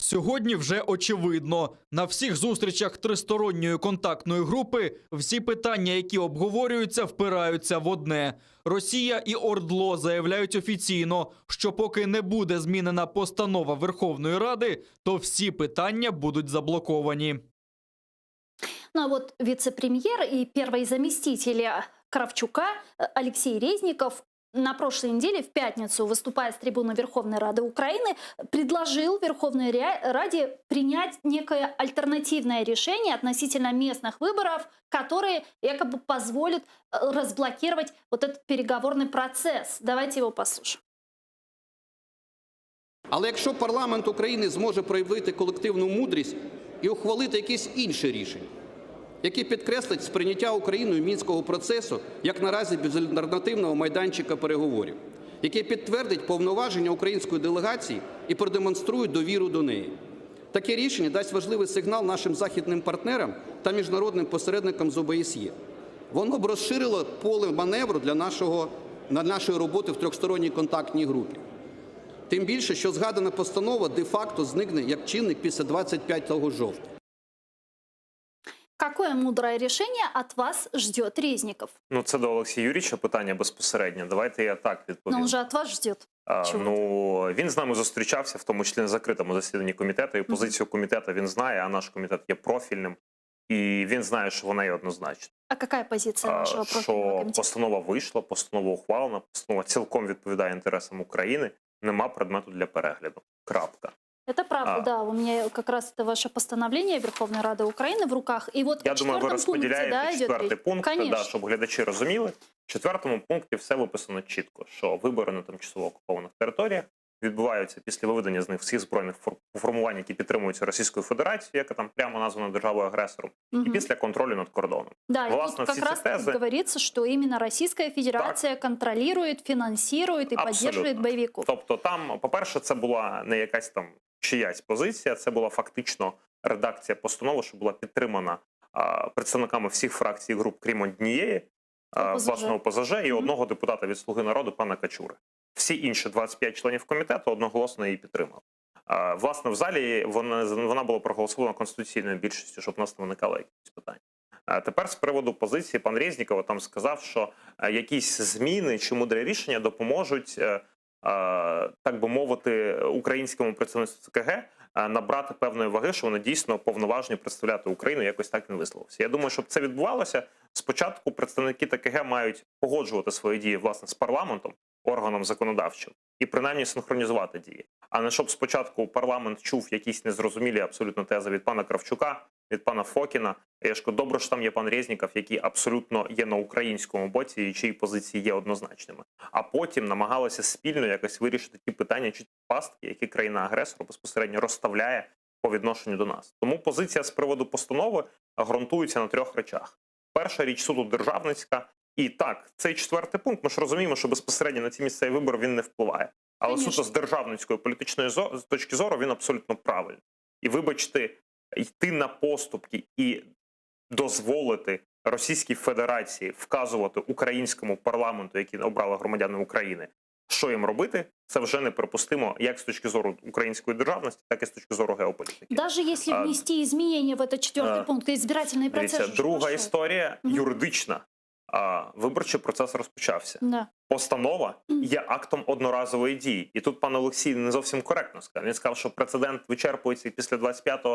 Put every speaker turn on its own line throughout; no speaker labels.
Сьогодні вже очевидно. На всіх зустрічах тристоронньої контактної групи всі питання, які обговорюються, впираються в одне. Росія і ОРДЛО заявляють офіційно, що поки не буде змінена постанова Верховної Ради, то всі питання будуть заблоковані.
Ну а вот вице-премьер и первый заместитель Кравчука Алексей Резников на прошлой неделе, в пятницу, выступая с трибуны Верховной Рады Украины, предложил Верховной Раде принять некое альтернативное решение относительно местных выборов, которые якобы позволят разблокировать вот этот переговорный процесс. Давайте его послушаем.
Але якщо парламент України зможе проявити колективну мудрість і ухвалити якесь інше рішення, яке підкреслить сприйняття Україною Мінського процесу як наразі безальтернативного майданчика переговорів, яке підтвердить повноваження української делегації і продемонструє довіру до неї. Таке рішення дасть важливий сигнал нашим західним партнерам та міжнародним посередникам з ОБСЄ. Воно б розширило поле маневру для нашої роботи в трьохсторонній контактній групі. Тим більше, що згадана постанова де-факто зникне як чинник після 25 жовтня.
Какое мудрое решение от вас ждет Резников?
Ну, це до Олексія Юрійовича питання безпосередньо. Давайте я так відповім.
Но он же от вас ждет.
Він з нами зустрічався, в тому числі на закритому засіданні комітету, і позицію комітету він знає, а наш комітет є профільним, і він знає, що вона є однозначна.
А яка позиція вашого профільного комітету?
Що постанова вийшла, постанова ухвалена, постанова цілком відповідає інтересам України, нема предмету для перегляду. Крапка.
Это правда, да. У меня как раз это ваше постановление Верховной Рады Украины в руках. И вот
я думаю, ви розподіляєте четвертий пункт, щоб глядачі розуміли. В четвертому пункті все виписано чітко, що вибори на тимчасово окупованих територіях відбуваються після виведення з них всіх збройних формувань, які підтримуються Російською Федерацією, яка там прямо названа державою-агресором, і після контролю над кордоном.
Да,
власне,
и тут как раз
тези...
говорится, что именно Российская Федерация контролирует, финансирует и поддерживает боевиков.
Тобто там, по-перше, це була не якась там чиясь позиція, це була фактично редакція постанови, що була підтримана представниками всіх фракцій і груп, крім однієї, власного ОПЗЖ і одного депутата від «Слуги народу» пана Качури. Всі інші 25 членів комітету одноголосно її підтримали. Власне, в залі вона була проголосована конституційною більшістю, щоб у нас не виникало якісь питання. Тепер з приводу позиції пан Резніков там сказав, що якісь зміни чи мудре рішення допоможуть, так би мовити, українському представництву ЦКГ набрати певної ваги, що вони дійсно повноважені представляти Україну, якось так він висловився. Я думаю, щоб це відбувалося, спочатку представники ТКГ мають погоджувати свої дії, власне, з парламентом, органом законодавчим, і принаймні синхронізувати дії. А не щоб спочатку парламент чув якісь незрозумілі абсолютно тези від пана Кравчука, від пана Фокіна. Я ж кажу, добре, що там є пан Резніков, який абсолютно є на українському боці і чиї позиції є однозначними. А потім намагалися спільно якось вирішити ті питання чи пастки, які країна-агресор безпосередньо розставляє по відношенню до нас. Тому позиція з приводу постанови ґрунтується на трьох речах. Перша річ суто державницька. І так, цей четвертий пункт, ми ж розуміємо, що безпосередньо на ці місцеві вибори він не впливає. Але суто з державницької політичної точки зору він абсолютно правильний. І вибачте, йти на поступки і дозволити Російській Федерації вказувати українському парламенту, який обрали громадяни України, що їм робити, це вже неприпустимо як з точки зору української державності, так і з точки зору геополітики.
Даже если внести изменения в этот четвертый пункт, избирательный процесс...
Друга історія юридична. Виборчий процес розпочався.
Да.
Постанова є актом одноразової дії. І тут пан Олексій не зовсім коректно сказав. Він сказав, що прецедент вичерпується після 25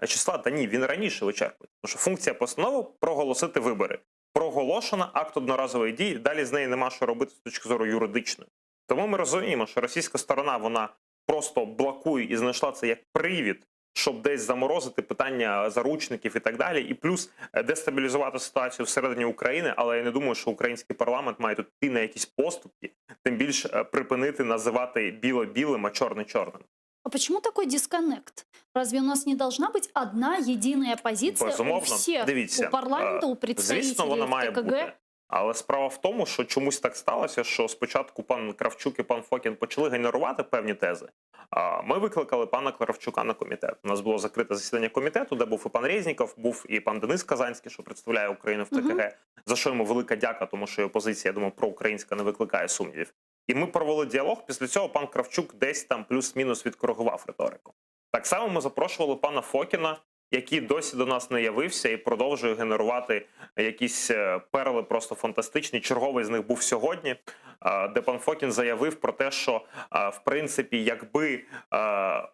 числа. Та ні, він раніше вичерпується. Тому що функція постанови – проголосити вибори. Проголошена акт одноразової дії, далі з неї нема що робити з точки зору юридичної. Тому ми розуміємо, що російська сторона, вона просто блокує і знайшла це як привід, щоб десь заморозити питання заручників і так далі, і плюс дестабілізувати ситуацію всередині України, але я не думаю, що український парламент має тут йти на якісь поступки, тим більш припинити називати біле білим, а чорне чорним.
А почему такой дисконнект? Разве у нас не должна быть одна единая позиция у всех, у парламента, у представителей
звісно, вона має
ТКГ?
бути. Але справа в тому, що чомусь так сталося, що спочатку пан Кравчук і пан Фокін почали генерувати певні тези. Ми викликали пана Кравчука на комітет. У нас було закрите засідання комітету, де був і пан Резніков, був і пан Денис Казанський, що представляє Україну в ТКГ, за що йому велика дяка, тому що його позиція, я думаю, проукраїнська не викликає сумнівів. І ми провели діалог, після цього пан Кравчук десь там плюс-мінус відкоригував риторику. Так само ми запрошували пана Фокіна, який досі до нас не явився і продовжує генерувати якісь перли просто фантастичні. Черговий з них був сьогодні, де пан Фокін заявив про те, що в принципі, якби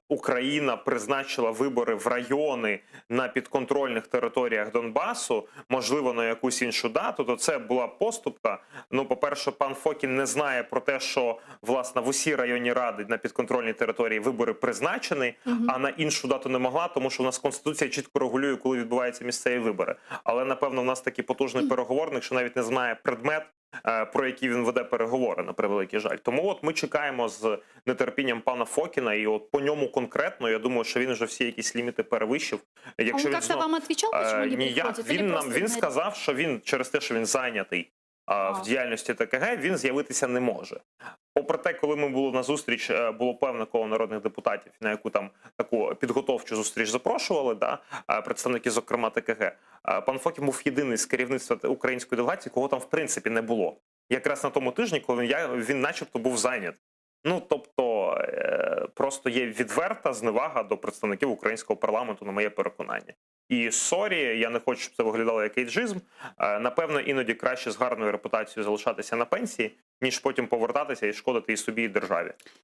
Україна призначила вибори в райони на підконтрольних територіях Донбасу, можливо, на якусь іншу дату, то це була поступка. Ну, по-перше, пан Фокін не знає про те, що, власне, в усі районні ради на підконтрольній території вибори призначені, а на іншу дату не могла, тому що у нас Конституція чітко регулює, коли відбуваються місцеві вибори. Але, напевно, в нас такий потужний переговорник, що навіть не знає предмет, про які він веде переговори, на превеликий жаль. Тому от ми чекаємо з нетерпінням пана Фокіна, і от по ньому конкретно, я думаю, що він вже всі якісь ліміти перевищив.
Якщо він как-то вам отвечал, почему не приходит?
Він сказав, що він через те, що він зайнятий в діяльності ТКГ, він з'явитися не може. Попри те, коли ми були на зустріч, було певне коло народних депутатів, на яку там таку підготовчу зустріч запрошували, представники, зокрема, ТКГ, пан Фокін був єдиний з керівництва української делегації, кого там в принципі не було. Якраз на тому тижні, коли він начебто був зайнятий. Ну, тобто, просто є відверта зневага до представників українського парламенту, на моє переконання. І сорі, я не хочу, щоб це виглядало як ейджизм. Напевно, іноді краще з гарною репутацією залишатися на пенсії, ніж потім повертатися і шкодити і собі, і державі.